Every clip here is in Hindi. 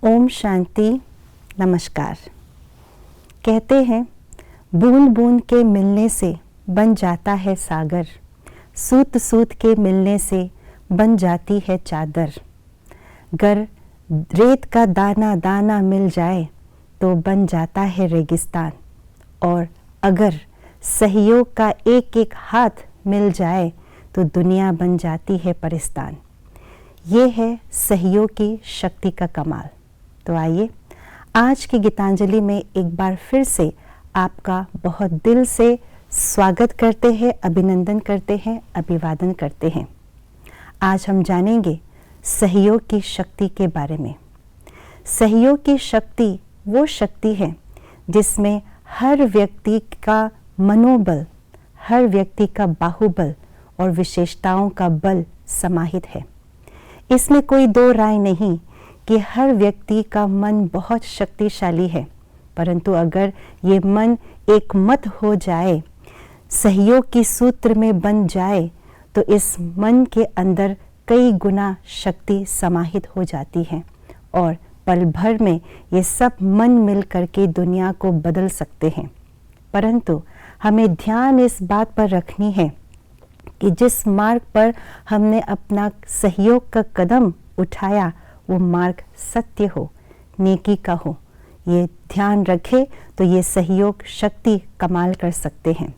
ओम शांति। नमस्कार। कहते हैं बूंद बूंद के मिलने से बन जाता है सागर, सूत सूत के मिलने से बन जाती है चादर। गर रेत का दाना दाना मिल जाए तो बन जाता है रेगिस्तान, और अगर सहयोग का एक एक हाथ मिल जाए तो दुनिया बन जाती है परिस्तान। ये है सहयोग की शक्ति का कमाल। तो आइए आज की गीतांजलि में एक बार फिर से आपका बहुत दिल से स्वागत करते हैं, अभिनंदन करते हैं, अभिवादन करते हैं। आज हम जानेंगे सहयोग की शक्ति के बारे में। सहयोग की शक्ति वो शक्ति है जिसमें हर व्यक्ति का मनोबल, हर व्यक्ति का बाहुबल और विशेषताओं का बल समाहित है। इसमें कोई दो राय नहीं कि हर व्यक्ति का मन बहुत शक्तिशाली है, परंतु अगर ये मन एक मत हो जाए, सहयोग की सूत्र में बन जाए, तो इस मन के अंदर कई गुना शक्ति समाहित हो जाती है और पल भर में ये सब मन मिल करके दुनिया को बदल सकते हैं। परंतु हमें ध्यान इस बात पर रखनी है कि जिस मार्ग पर हमने अपना सहयोग का कदम उठाया वो मार्ग सत्य हो, नेकी का हो। ये ध्यान रखे तो ये सहयोग शक्ति कमाल कर सकते हैं।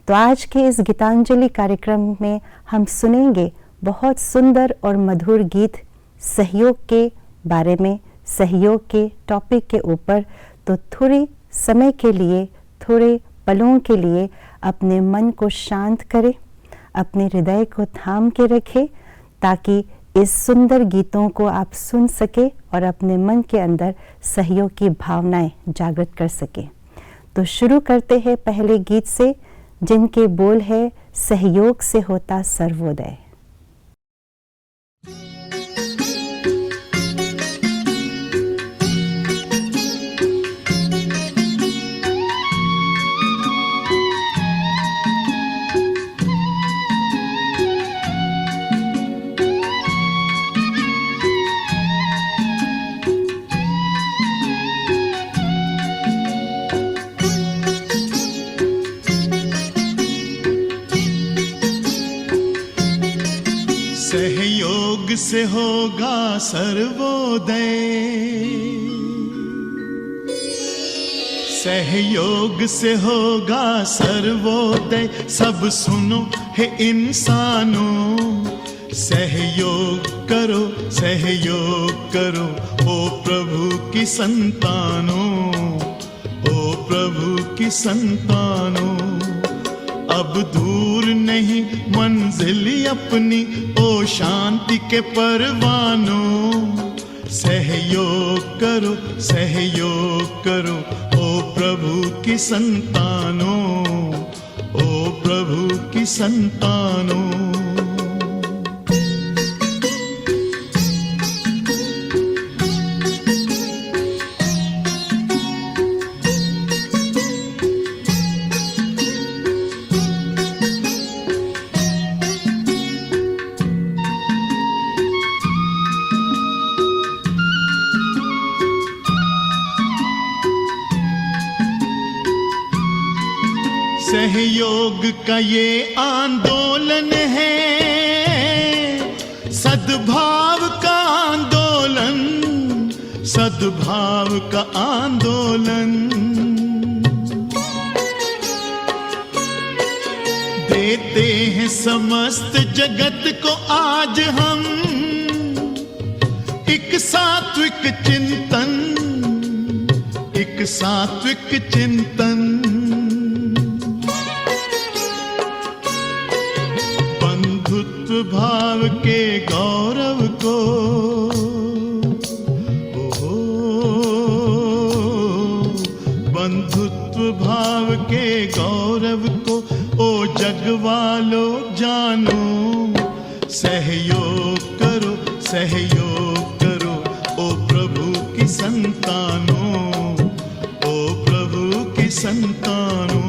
तो आज के इस गीतांजलि कार्यक्रम में हम सुनेंगे बहुत सुंदर और मधुर गीत सहयोग के बारे में, सहयोग के टॉपिक के ऊपर। तो थोड़े समय के लिए, थोड़े पलों के लिए अपने मन को शांत करें, अपने हृदय को थाम के रखें, ताकि इस सुंदर गीतों को आप सुन सके और अपने मन के अंदर सहयोग की भावनाएं जागृत कर सके। तो शुरू करते हैं पहले गीत से, जिनके बोल है सहयोग से होता सर्वोदय। सहयोग से होगा सर्वोदय, सहयोग से होगा सर्वोदय। सब सुनो हे इंसानों, सहयोग करो, सहयोग करो। ओ प्रभु की संतानों, ओ प्रभु की संतानों। अब दूर नहीं मंजिल अपनी, ओ शांति के परवानों। सहयोग करो, सहयोग करो। ओ प्रभु की संतानों, ओ प्रभु की संतानों। सहयोग का ये आंदोलन है, सद्भाव का आंदोलन, सद्भाव का आंदोलन। देते हैं समस्त जगत को आज हम एक सात्विक चिंतन, एक सात्विक चिंतन। भाव के गौरव को, बंधुत्व भाव के गौरव को, ओ जग वालों जानो। सहयोग करो, सहयोग करो। ओ प्रभु की संतानों, ओ प्रभु की संतानों।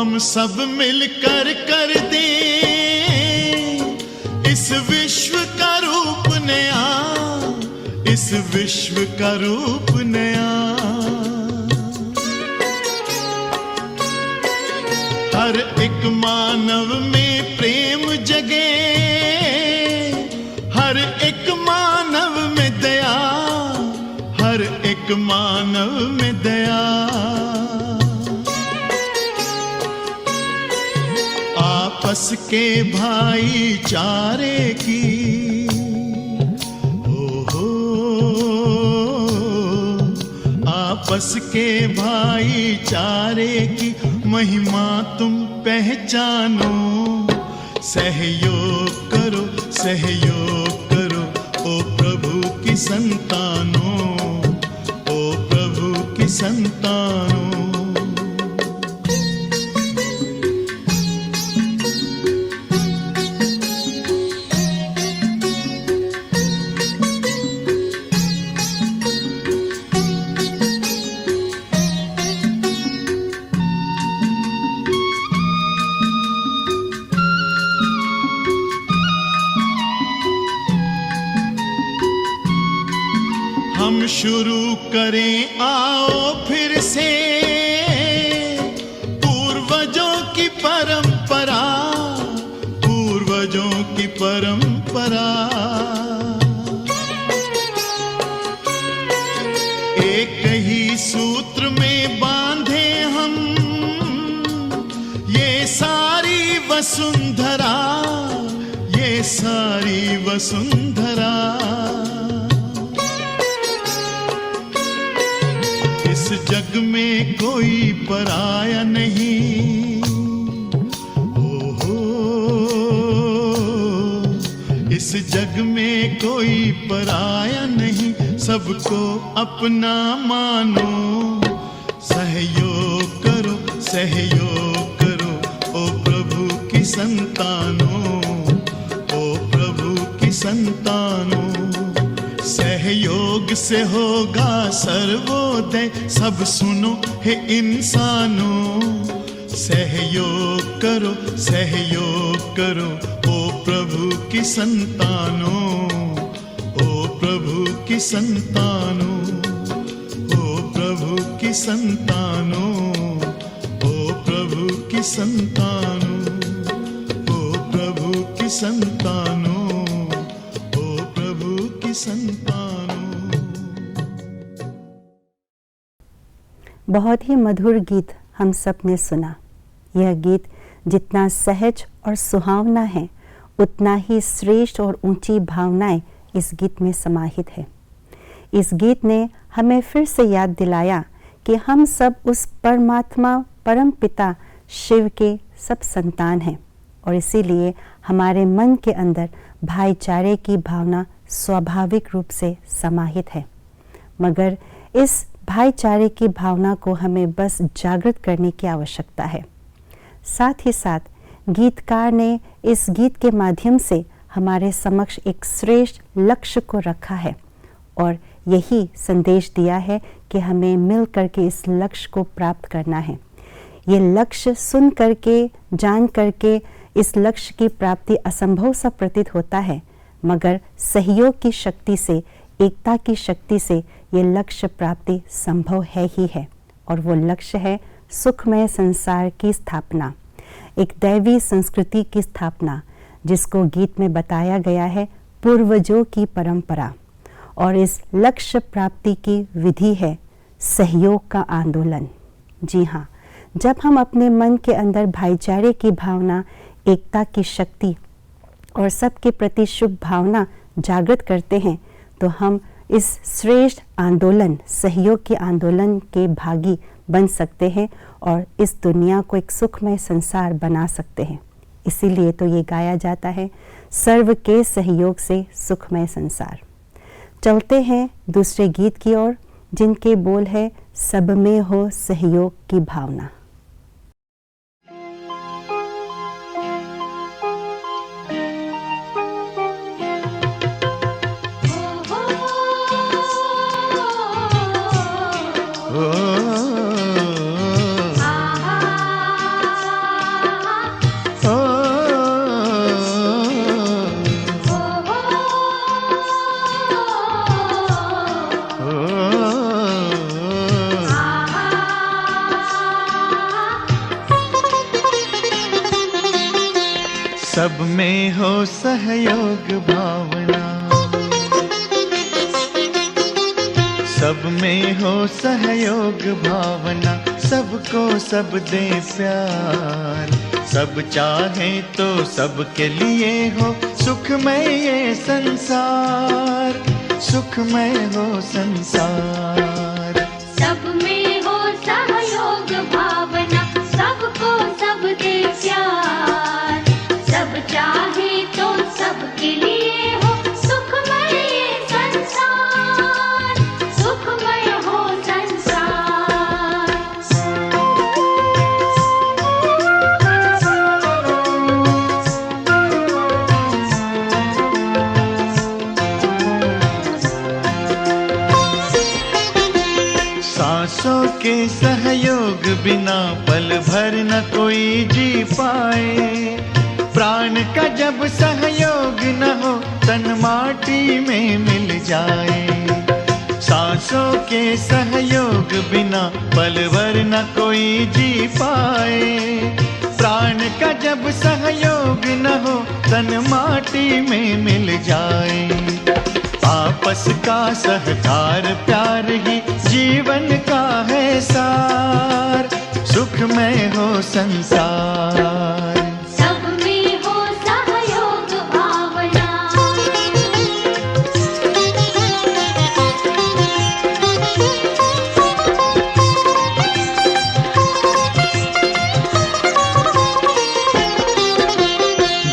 हम सब मिलकर कर दें इस विश्व का रूप नया, इस विश्व का रूप नया। हर एक मानव में प्रेम जगे, हर एक मानव में दया, हर एक मानव में दया। आपस के भाईचारे की आपस के भाईचारे की महिमा तुम पहचानो। सहयोग करो, सहयोग करो ओ प्रभु की संतानों, ओ प्रभु की संतानों। हम शुरू करें आओ फिर से पूर्वजों की परंपरा, पूर्वजों की परंपरा। एक ही सूत्र में बांधे हम ये सारी वसुंधरा, ये सारी वसुंधरा। इस जग में कोई पराया नहीं, ओहो, इस जग में कोई पराया नहीं, सबको अपना मानो। सहयोग करो, सहयोग करो ओ प्रभु की संतानों, ओ प्रभु की संतानों। सहयोग से होगा सर्वोदय, सब सुनो हे इंसानों। सहयोग करो, सहयोग करो ओ प्रभु की संतानों, ओ प्रभु की संतानों, ओ प्रभु की संतानों, ओ प्रभु की संतानों, ओ प्रभु की संतानों, ओ प्रभु की संतानों। बहुत ही मधुर गीत हम सब ने सुना। यह गीत जितना सहज और सुहावना है, उतना ही श्रेष्ठ और ऊंची भावनाएं इस गीत में समाहित है। इस गीत ने हमें फिर से याद दिलाया कि हम सब उस परमात्मा परम पिता शिव के सब संतान हैं और इसीलिए हमारे मन के अंदर भाईचारे की भावना स्वाभाविक रूप से समाहित है। मगर इस भाईचारे की भावना को हमें बस जागृत करने की आवश्यकता है। साथ ही साथ गीतकार ने इस गीत के माध्यम से हमारे समक्ष एक श्रेष्ठ लक्ष्य को रखा है और यही संदेश दिया है कि हमें मिल करके इस लक्ष्य को प्राप्त करना है। ये लक्ष्य सुन करके, जान करके इस लक्ष्य की प्राप्ति असंभव सा प्रतीत होता है, मगर सहयोग की शक्ति से, एकता की शक्ति से ये लक्ष्य प्राप्ति संभव है ही है। और वो लक्ष्य है सुखमय संसार की स्थापना, एक दैवी संस्कृति की स्थापना, जिसको गीत में बताया गया है पूर्वजों की परंपरा। और इस लक्ष्य प्राप्ति की विधि है सहयोग का आंदोलन। जी हाँ, जब हम अपने मन के अंदर भाईचारे की भावना, एकता की शक्ति और सबके प्रति शुभ भावना जागृत करते हैं तो हम इस श्रेष्ठ आंदोलन, सहयोग के आंदोलन के भागी बन सकते हैं और इस दुनिया को एक सुखमय संसार बना सकते हैं। इसीलिए तो ये गाया जाता है, सर्व के सहयोग से सुखमय संसार। चलते हैं दूसरे गीत की ओर, जिनके बोल है सब में हो सहयोग की भावना। सब में हो सहयोग भावना, सब में हो सहयोग भावना, सबको सब दे प्यार, सब चाहे तो सबके लिए हो सुखमय ये संसार, सुखमय हो संसार। सब में हो सहयोग भावना, सबको सब दे प्यार, सब चाहे तो सबके लिए हो सुखमय ये संसार, सुखमय हो संसार। सांसों के सहयोग बिना पल भर न कोई जी पाए, प्राण का जब सहयोग न हो तन माटी में मिल जाए। सांसों के सहयोग बिना पल भर न कोई जी पाए, प्राण का जब सहयोग न हो तन माटी में मिल जाए। आपस का सहकार प्यार ही जीवन का है सार, सुखमय हो संसार। सब में हो सहयोग भावना,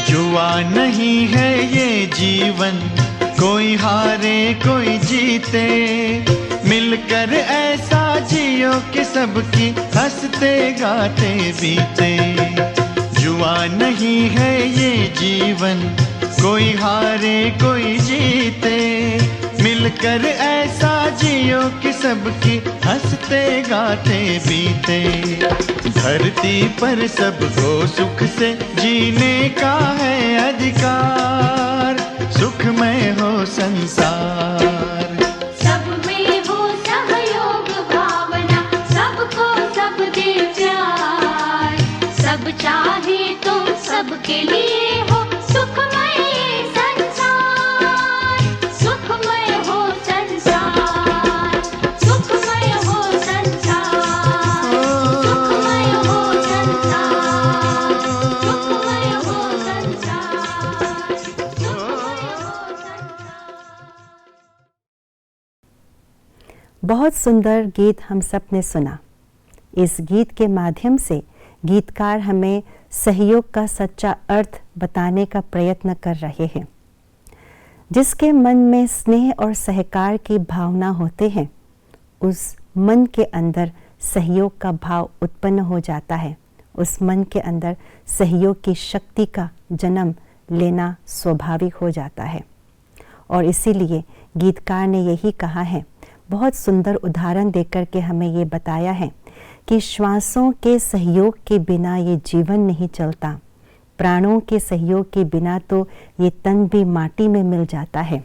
जुआ नहीं है ये जीवन, कोई हारे कोई जीते, मिलकर ऐसा जियो कि सबकी हंसते गाते बीते। जुआ नहीं है ये जीवन, कोई हारे कोई जीते, मिलकर ऐसा जियो कि सबकी हंसते गाते बीते। धरती पर सबको सुख से जीने का है अधिकार, सुखमय हो संसार। सब में हो सहयोग भावना, सबको सब दे प्यार, सब चाहे तो सबके लिए हो सुखमय ये संसार, सुखमय हो संसार, सुखमय हो संसार, सुखमय हो संसार, सुखमय हो संसार, सुखमय हो संसार। बहुत सुंदर गीत हम सब ने सुना। इस गीत के माध्यम से गीतकार हमें सहयोग का सच्चा अर्थ बताने का प्रयत्न कर रहे हैं। जिसके मन में स्नेह और सहकार की भावना होते हैं, उस मन के अंदर सहयोग का भाव उत्पन्न हो जाता है, उस मन के अंदर सहयोग की शक्ति का जन्म लेना स्वाभाविक हो जाता है। और इसीलिए गीतकार ने यही कहा है, बहुत सुंदर उदाहरण देकर के हमें ये बताया है कि श्वासों के सहयोग के बिना ये जीवन नहीं चलता, प्राणों के सहयोग के बिना तो ये तन भी माटी में मिल जाता है।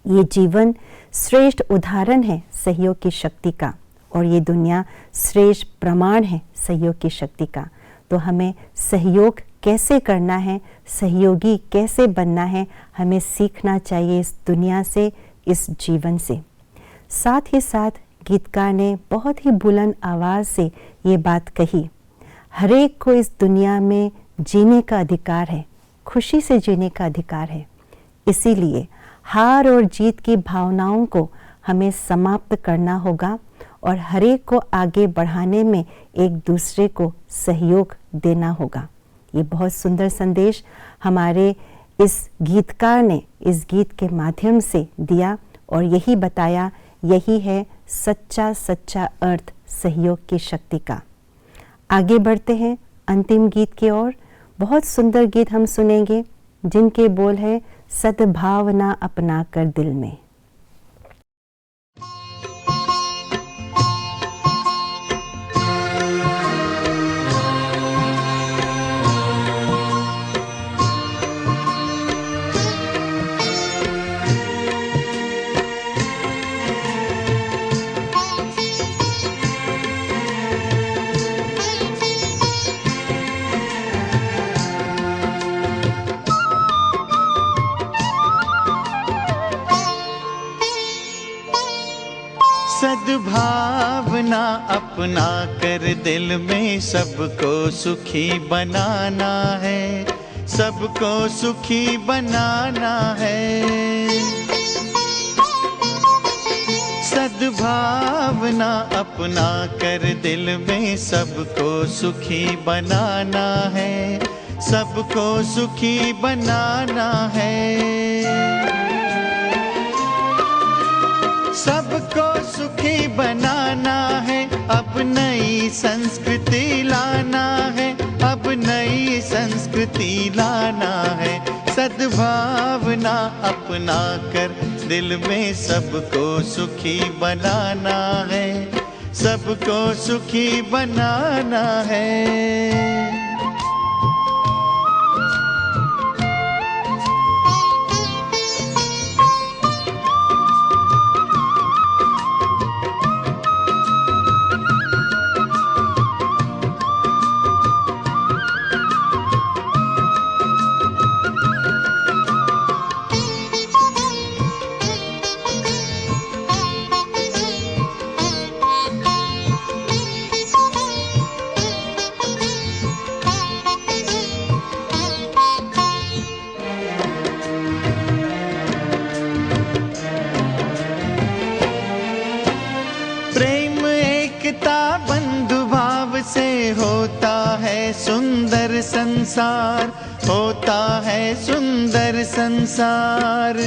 ये जीवन श्रेष्ठ उदाहरण है सहयोग की शक्ति का, और ये दुनिया श्रेष्ठ प्रमाण है सहयोग की शक्ति का। तो हमें सहयोग कैसे करना है, सहयोगी कैसे बनना है, हमें सीखना चाहिए इस दुनिया से, इस जीवन से। साथ ही साथ गीतकार ने बहुत ही बुलंद आवाज़ से ये बात कही, हर एक को इस दुनिया में जीने का अधिकार है, खुशी से जीने का अधिकार है। इसीलिए हार और जीत की भावनाओं को हमें समाप्त करना होगा और हर एक को आगे बढ़ाने में एक दूसरे को सहयोग देना होगा। ये बहुत सुंदर संदेश हमारे इस गीतकार ने इस गीत के माध्यम से दिया और यही बताया, यही है सच्चा सच्चा अर्थ सहयोग की शक्ति का। आगे बढ़ते हैं अंतिम गीत की ओर। बहुत सुंदर गीत हम सुनेंगे जिनके बोल है, सद्भावना अपना कर दिल में। अपना कर दिल में सबको सुखी बनाना है, सबको सुखी बनाना है। सद्भावना अपना कर दिल में सबको सुखी बनाना है, सबको सुखी बनाना है। सबको सुखी बनाना है, अब नई संस्कृति लाना है, अब नई संस्कृति लाना है। सद्भावना अपना कर दिल में सबको सुखी बनाना है, सबको सुखी बनाना है। होता है सुंदर संसार, होता है सुंदर संसार।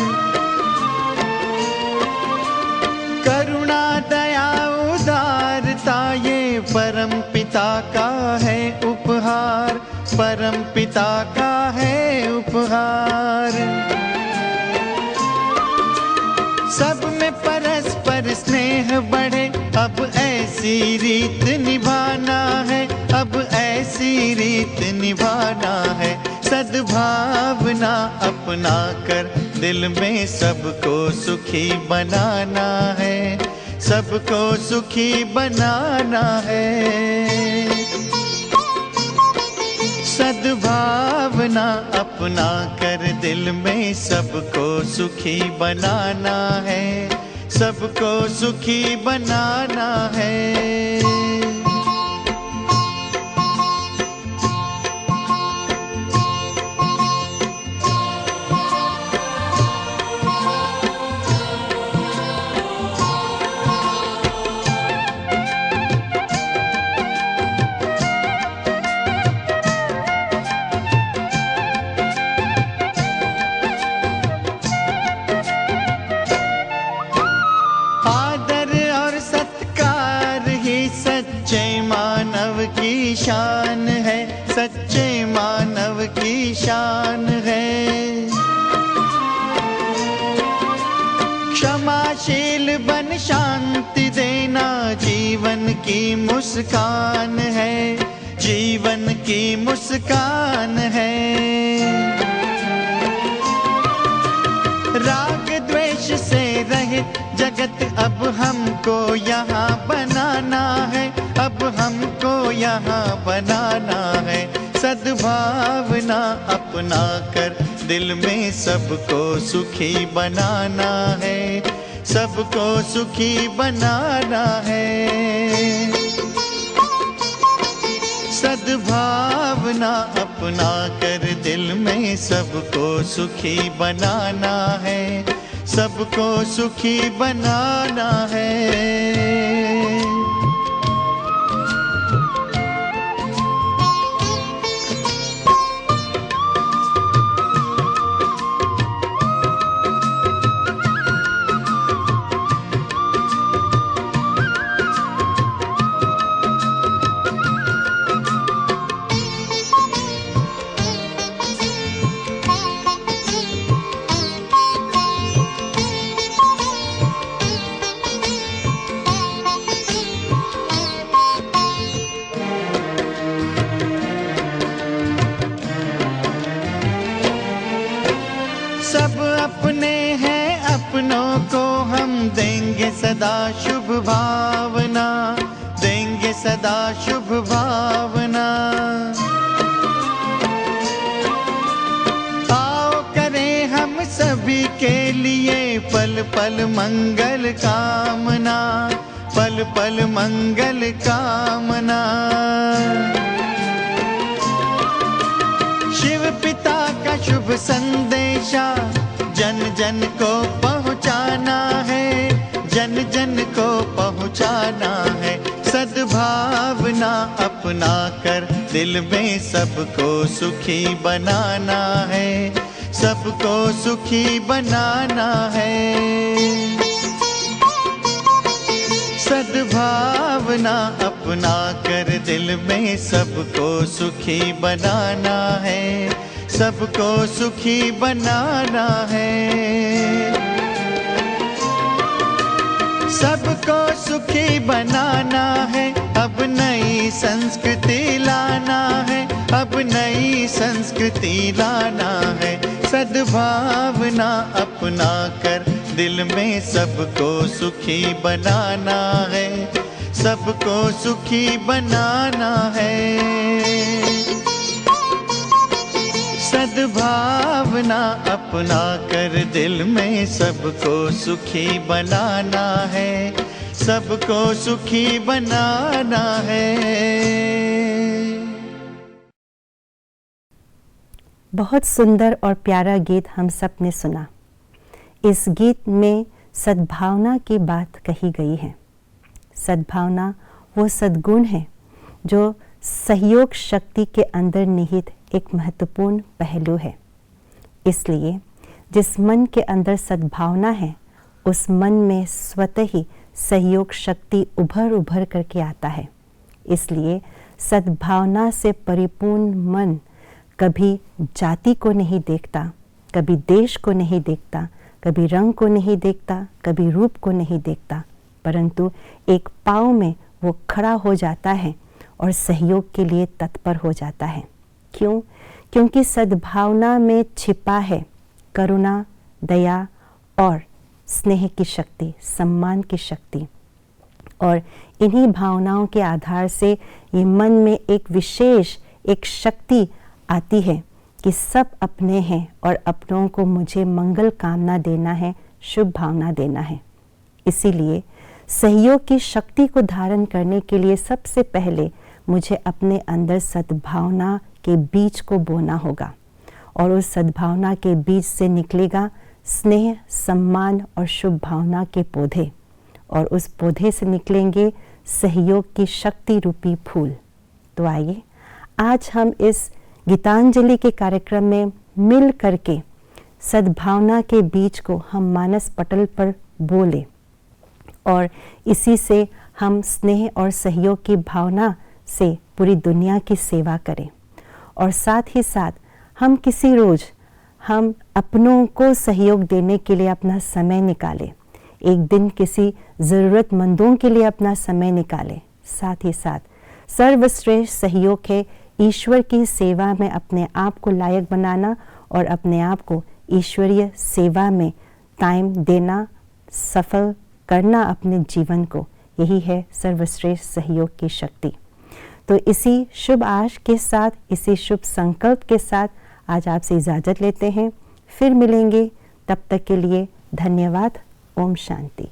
करुणा दया उदारता ये परम पिता का है उपहार, परम पिता का है उपहार। सब में परस्पर स्नेह बढ़े, अब ऐसी रीत निभाना है, अब ऐसी रीत निभाना है। सद्भावना अपना कर दिल में सबको सुखी बनाना है, सबको सुखी बनाना है। सद्भावना अपना कर दिल में सबको सुखी बनाना है, सबको सुखी बनाना है। शान है, सच्चे मानव की शान है। क्षमाशील बन शांति देना जीवन की मुस्कान है, जीवन की मुस्कान है। राग द्वेष से रहित जगत अब हमको यहाँ बनाना है, अब हमको यहाँ बनाना है। सद्भावना अपना कर दिल में सबको सुखी बनाना है, सबको सुखी बनाना है। सद्भावना अपना कर दिल में सबको सुखी बनाना है, सबको सुखी बनाना है। सब अपने हैं, अपनों को हम देंगे सदा शुभ भावना, देंगे सदा शुभ भावना। आओ करें हम सभी के लिए पल पल मंगल कामना, पल पल पल मंगल कामना। शिव पिता का शुभ संदेशा जन जन को पहुंचाना है, जन जन को पहुंचाना है। सद्भावना अपना कर दिल में सबको सुखी बनाना है, सबको सुखी बनाना है। सद्भावना अपना कर दिल में सबको सुखी बनाना है, सबको सुखी बनाना है। सबको सुखी बनाना है, अब नई संस्कृति लाना है, अब नई संस्कृति लाना है। सद्भावना अपना कर दिल में सबको सुखी बनाना है, सबको सुखी बनाना है। सद्भावना अपना कर दिल में सबको सुखी बनाना है, सबको सुखी बनाना है। बहुत सुंदर और प्यारा गीत हम सब ने सुना। इस गीत में सद्भावना की बात कही गई है। सद्भावना वो सद्गुण है जो सहयोग शक्ति के अंदर निहित एक महत्वपूर्ण पहलू है। इसलिए जिस मन के अंदर सद्भावना है, उस मन में स्वतः ही सहयोग शक्ति उभर उभर करके आता है। इसलिए सद्भावना से परिपूर्ण मन कभी जाति को नहीं देखता, कभी देश को नहीं देखता, कभी रंग को नहीं देखता, कभी रूप को नहीं देखता, परंतु एक पाँव में वो खड़ा हो जाता है और सहयोग के लिए तत्पर हो जाता है। क्यों? क्योंकि सद्भावना में छिपा है करुणा, दया और स्नेह की शक्ति, सम्मान की शक्ति। और इन्हीं भावनाओं के आधार से ये मन में एक विशेष एक शक्ति आती है कि सब अपने हैं और अपनों को मुझे मंगल कामना देना है, शुभ भावना देना है। इसीलिए सहयोग की शक्ति को धारण करने के लिए सबसे पहले मुझे अपने अंदर सद्भावना के बीज को बोना होगा, और उस सद्भावना के बीज से निकलेगा स्नेह, सम्मान और शुभ भावना के पौधे, और उस पौधे से निकलेंगे सहयोग की शक्ति रूपी फूल। तो आइए आज हम इस गीतांजलि के कार्यक्रम में मिल करके सद्भावना के बीज को हम मानस पटल पर बोले, और इसी से हम स्नेह और सहयोग की भावना से पूरी दुनिया की सेवा करें। और साथ ही साथ हम किसी रोज़ हम अपनों को सहयोग देने के लिए अपना समय निकालें, एक दिन किसी ज़रूरतमंदों के लिए अपना समय निकालें। साथ ही साथ सर्वश्रेष्ठ सहयोग है ईश्वर की सेवा में अपने आप को लायक बनाना और अपने आप को ईश्वरीय सेवा में टाइम देना, सफल करना अपने जीवन को। यही है सर्वश्रेष्ठ सहयोग की शक्ति। तो इसी शुभ आश के साथ, इसी शुभ संकल्प के साथ आज आपसे इजाज़त लेते हैं। फिर मिलेंगे, तब तक के लिए धन्यवाद। ओम शांति।